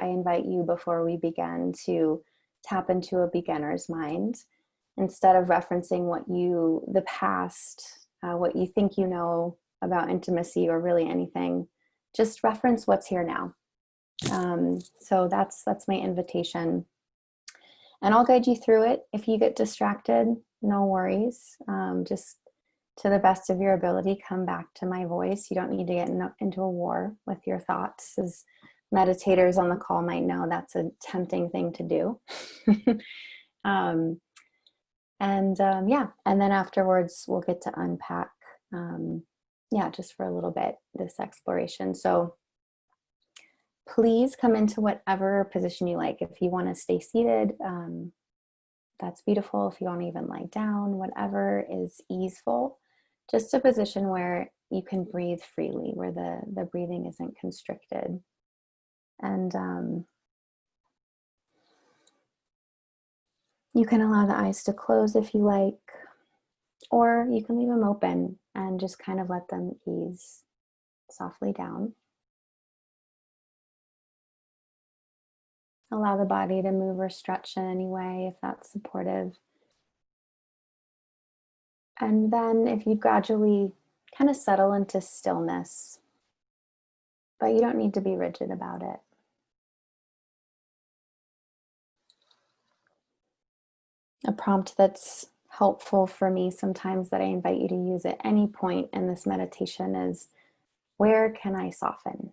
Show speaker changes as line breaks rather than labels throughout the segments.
I invite you, before we begin, to tap into a beginner's mind. Instead of referencing the past, what you think you know about intimacy or really anything, just reference what's here now. So that's my invitation. And I'll guide you through it. If you get distracted, no worries. Just to the best of your ability, come back to my voice. You don't need to get into a war with your thoughts. As meditators on the call might know, that's a tempting thing to do. Yeah, and then afterwards we'll get to unpack, just for a little bit, this exploration. So please come into whatever position you like. If you want to stay seated, that's beautiful. If you want to even lie down, whatever is easeful, just a position where you can breathe freely, where the breathing isn't constricted. And you can allow the eyes to close if you like, or you can leave them open and just kind of let them ease softly down. Allow the body to move or stretch in any way if that's supportive. And then if you gradually kind of settle into stillness, but you don't need to be rigid about it. A prompt that's helpful for me sometimes, that I invite you to use at any point in this meditation, is, where can I soften?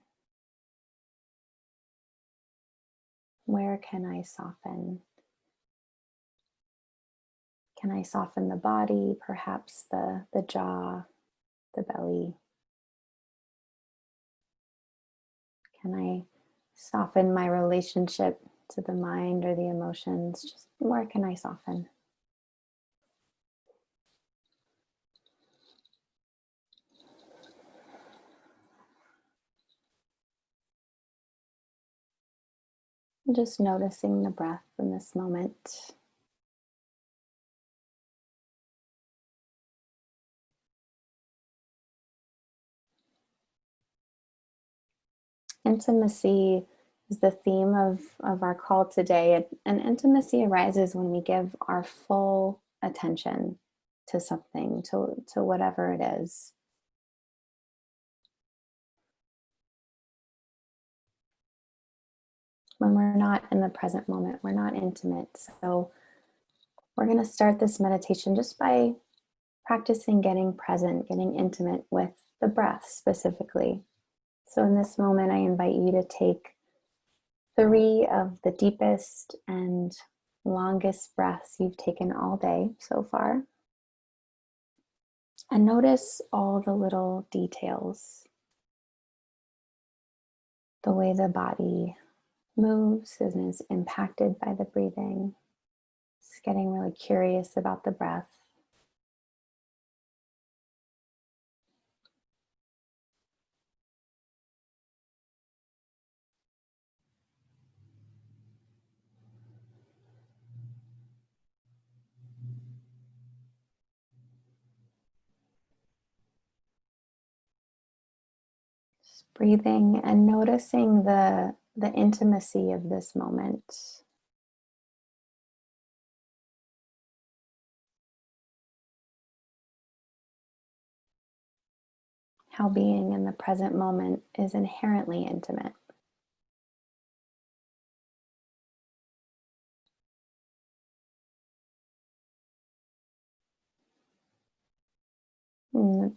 Where can I soften? Can I soften the body, perhaps the jaw, the belly? Can I soften my relationship to the mind or the emotions? Just where can I soften? Just noticing the breath in this moment. Intimacy is the theme of our call today. And intimacy arises when we give our full attention to something, to whatever it is. When we're not in the present moment, we're not intimate. So we're going to start this meditation just by practicing getting present, getting intimate with the breath specifically. So in this moment, I invite you to take 3 of the deepest and longest breaths you've taken all day so far. And notice all the little details. The way the body moves and is impacted by the breathing. Just getting really curious about the breath. Just breathing and noticing the intimacy of this moment. How being in the present moment is inherently intimate. If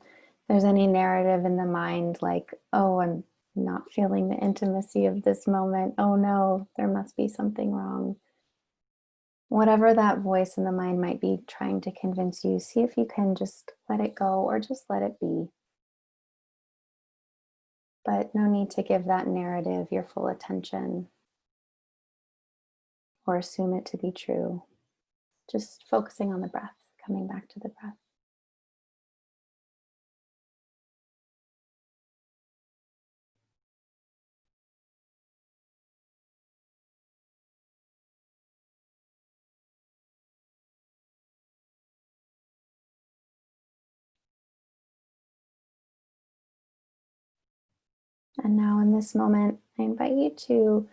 there's any narrative in the mind like, oh, I'm not feeling the intimacy of this moment. Oh no, there must be something wrong. Whatever that voice in the mind might be trying to convince you, see if you can just let it go or just let it be. But no need to give that narrative your full attention or assume it to be true. Just focusing on the breath, coming back to the breath. And now in this moment, I invite you to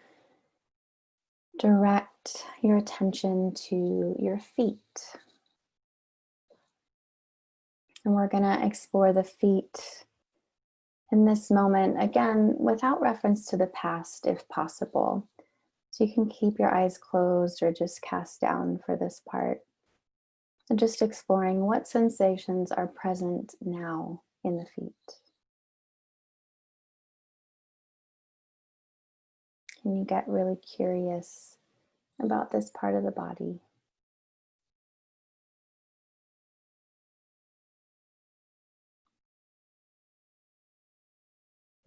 direct your attention to your feet. And we're going to explore the feet in this moment, again, without reference to the past, if possible. So you can keep your eyes closed or just cast down for this part. And just exploring what sensations are present now in the feet. Can you get really curious about this part of the body?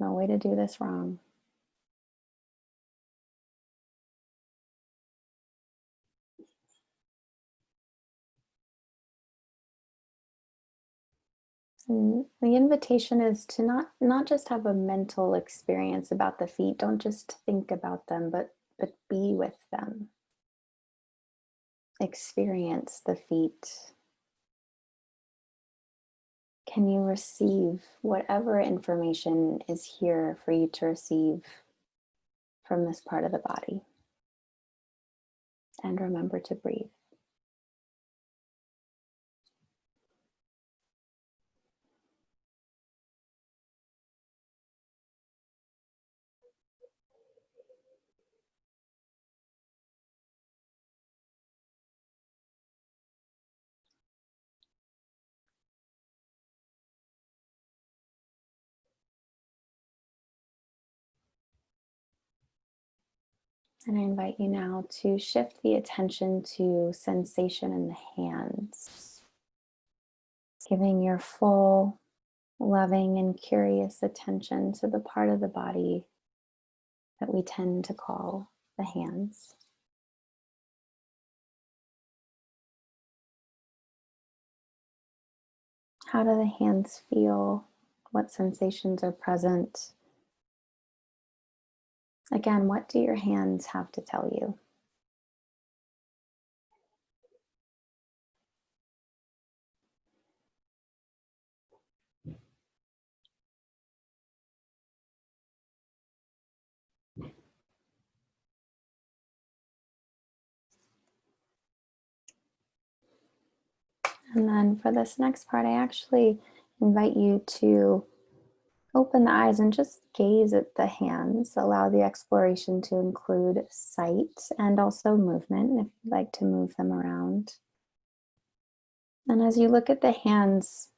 No way to do this wrong. And the invitation is to not just have a mental experience about the feet. Don't just think about them, but be with them. Experience the feet. Can you receive whatever information is here for you to receive from this part of the body? And remember to breathe. And I invite you now to shift the attention to sensation in the hands, giving your full, loving, and curious attention to the part of the body that we tend to call the hands. How do the hands feel? What sensations are present? Again, what do your hands have to tell you? And then for this next part, I actually invite you to open the eyes and just gaze at the hands. Allow the exploration to include sight and also movement if you'd like to move them around. And as you look at the hands,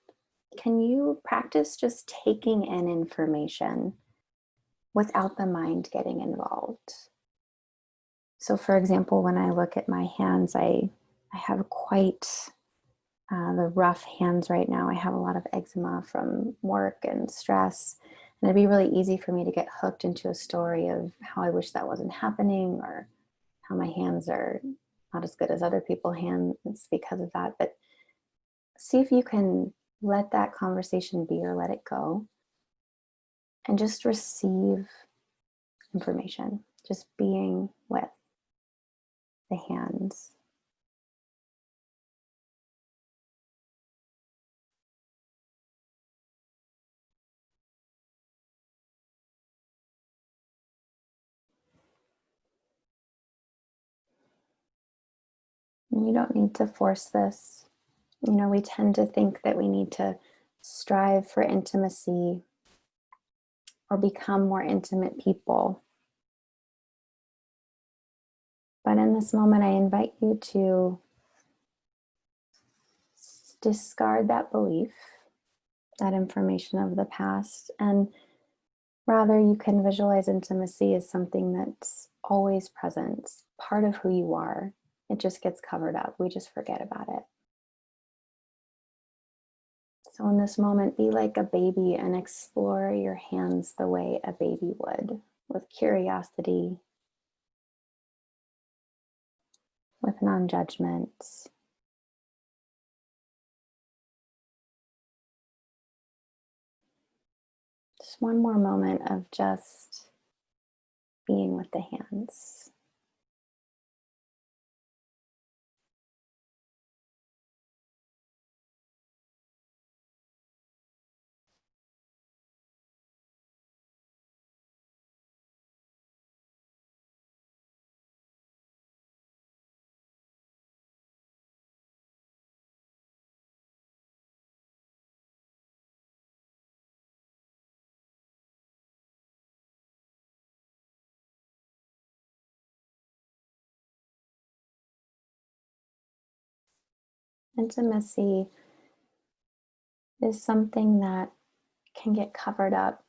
can you practice just taking in information without the mind getting involved? So for example, when I look at my hands, I have quite the rough hands right now. I have a lot of eczema from work and stress. And it'd be really easy for me to get hooked into a story of how I wish that wasn't happening or how my hands are not as good as other people's hands because of that. But see if you can let that conversation be or let it go and just receive information, just being with the hands. And you don't need to force this. You know, we tend to think that we need to strive for intimacy or become more intimate people. But in this moment, I invite you to discard that belief, that information of the past, and rather you can visualize intimacy as something that's always present, part of who you are. It just gets covered up. We just forget about it. So in this moment, be like a baby and explore your hands the way a baby would, with curiosity, with non-judgment. Just one more moment of just being with the hands. Intimacy is something that can get covered up,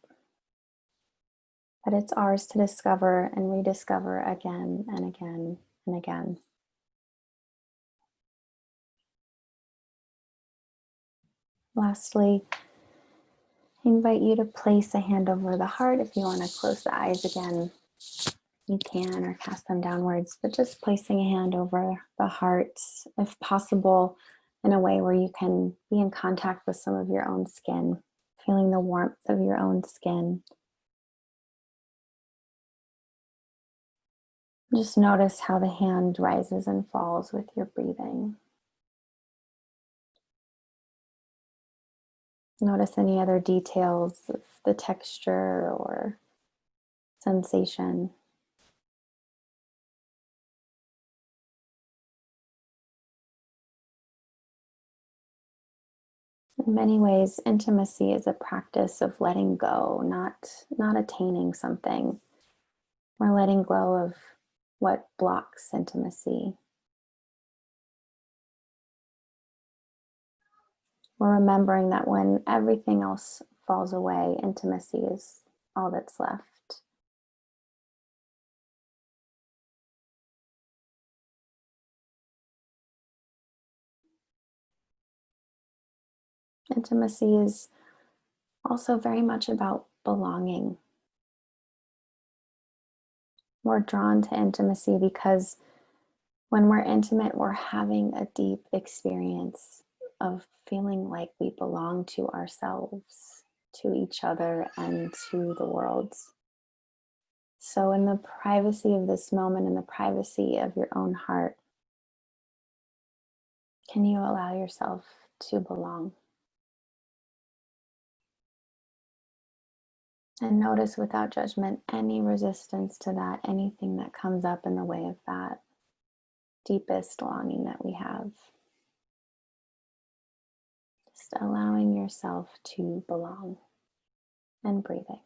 but it's ours to discover and rediscover again and again and again. Lastly, I invite you to place a hand over the heart. If you want to close the eyes again, you can, or cast them downwards, but just placing a hand over the heart, if possible, in a way where you can be in contact with some of your own skin, feeling the warmth of your own skin. Just notice how the hand rises and falls with your breathing. Notice any other details of the texture or sensation. In many ways, intimacy is a practice of letting go, not attaining something. We're letting go of what blocks intimacy. We're remembering that when everything else falls away, intimacy is all that's left. Intimacy is also very much about belonging. We're drawn to intimacy because when we're intimate, we're having a deep experience of feeling like we belong to ourselves, to each other, and to the world. So, in the privacy of this moment, in the privacy of your own heart, can you allow yourself to belong? And notice without judgment any resistance to that, anything that comes up in the way of that deepest longing that we have. Just allowing yourself to belong and breathing.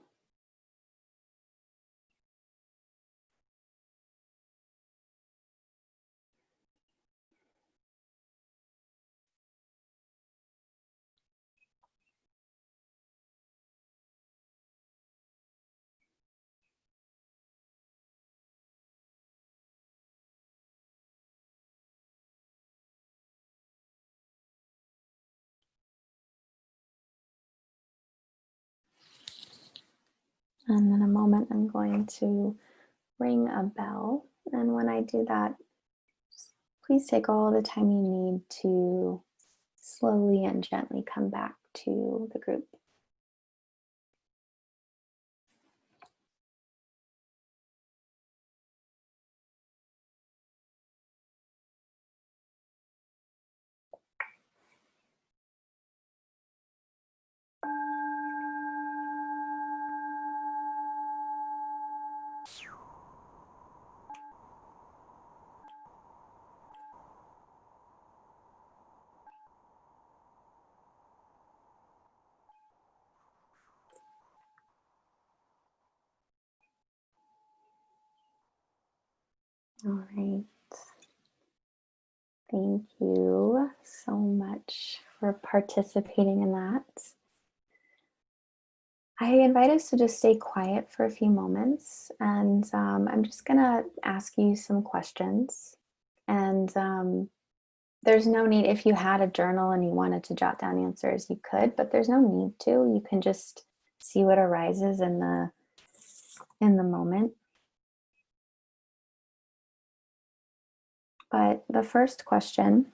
And in a moment, I'm going to ring a bell. And when I do that, please take all the time you need to slowly and gently come back to the group. All right. Thank you so much for participating in that. I invite us to just stay quiet for a few moments, and I'm just going to ask you some questions. And there's no need, if you had a journal and you wanted to jot down answers, you could, but there's no need to. You can just see what arises in the moment. But the first question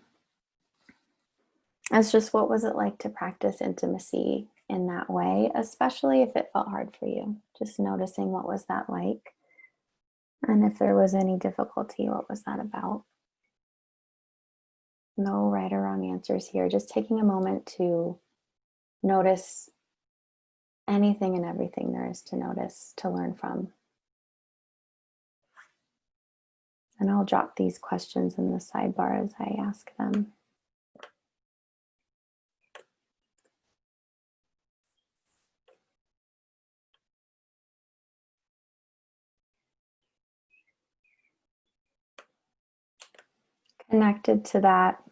is just, what was it like to practice intimacy in that way, especially if it felt hard for you? Just noticing, what was that like? And if there was any difficulty, what was that about? No right or wrong answers here. Just taking a moment to notice anything and everything there is to notice, to learn from. And I'll jot these questions in the sidebar as I ask them. Connected to that,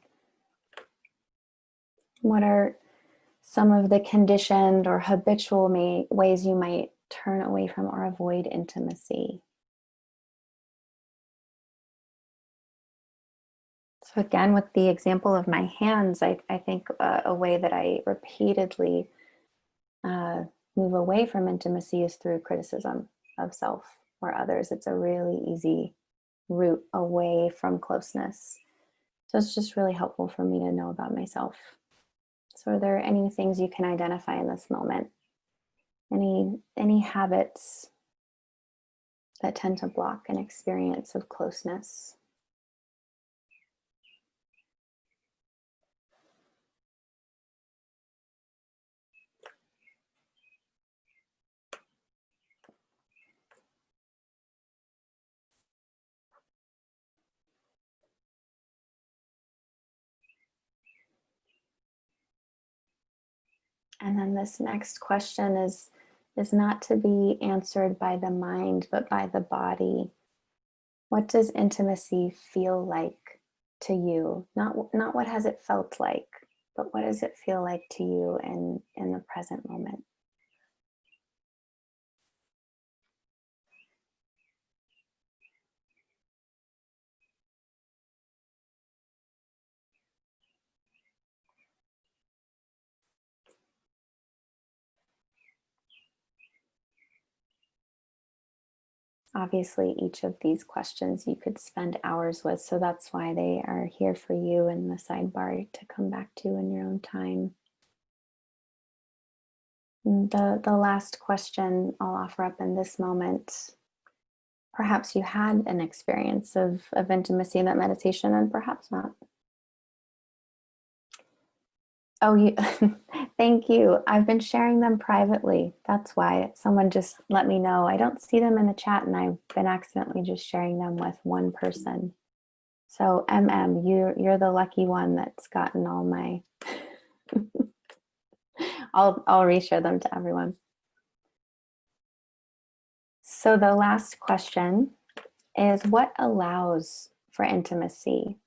What are some of the conditioned or habitual ways you might turn away from or avoid intimacy? So again, with the example of my hands, I think a way that I repeatedly uh, move away from intimacy is through criticism of self or others. It's a really easy route away from closeness. So it's just really helpful for me to know about myself. So are there any things you can identify in this moment? Any habits that tend to block an experience of closeness? And then this next question is not to be answered by the mind, but by the body. What does intimacy feel like to you? Not what has it felt like, but what does it feel like to you in the present moment? Obviously, each of these questions you could spend hours with, so that's why they are here for you in the sidebar to come back to in your own time. And the last question I'll offer up in this moment, perhaps you had an experience of intimacy in that meditation and perhaps not. Oh, you, thank you. I've been sharing them privately. That's why someone just let me know. I don't see them in the chat, and I've been accidentally just sharing them with one person. So, you're the lucky one that's gotten all my. I'll reshare them to everyone. So the last question is, what allows for intimacy?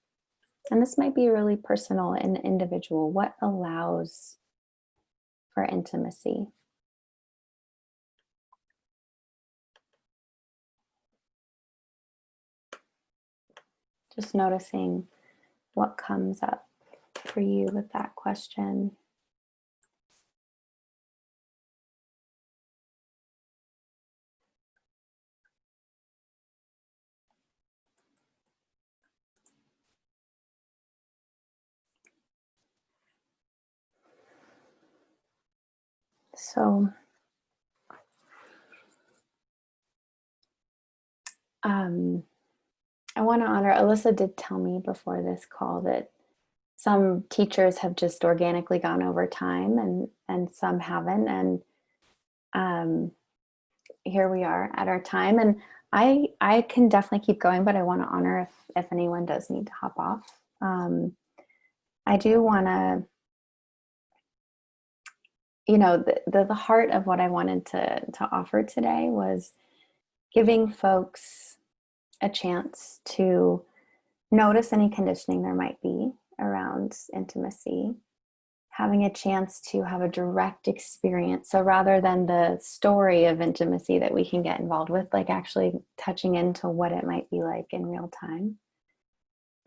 And this might be really personal and individual. What allows for intimacy? Just noticing what comes up for you with that question. So, I want to honor, Alyssa did tell me before this call that some teachers have just organically gone over time and some haven't. And um, here we are at our time. And I can definitely keep going, but I want to honor if anyone does need to hop off. I do want to, the heart of what I wanted to offer today was giving folks a chance to notice any conditioning there might be around intimacy, having a chance to have a direct experience. So rather than the story of intimacy that we can get involved with, like actually touching into what it might be like in real time.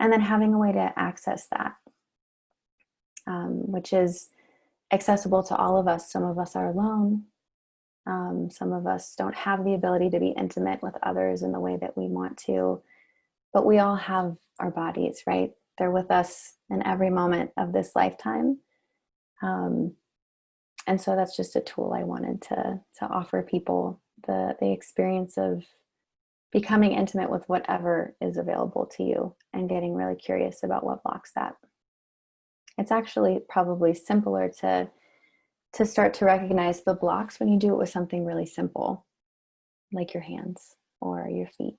And then having a way to access that, which is accessible to all of us. Some of us are alone. Some of us don't have the ability to be intimate with others in the way that we want to, but we all have our bodies, right? They're with us in every moment of this lifetime. And so that's just a tool I wanted to offer people, the experience of becoming intimate with whatever is available to you and getting really curious about what blocks that. It's actually probably simpler to start to recognize the blocks when you do it with something really simple, like your hands or your feet.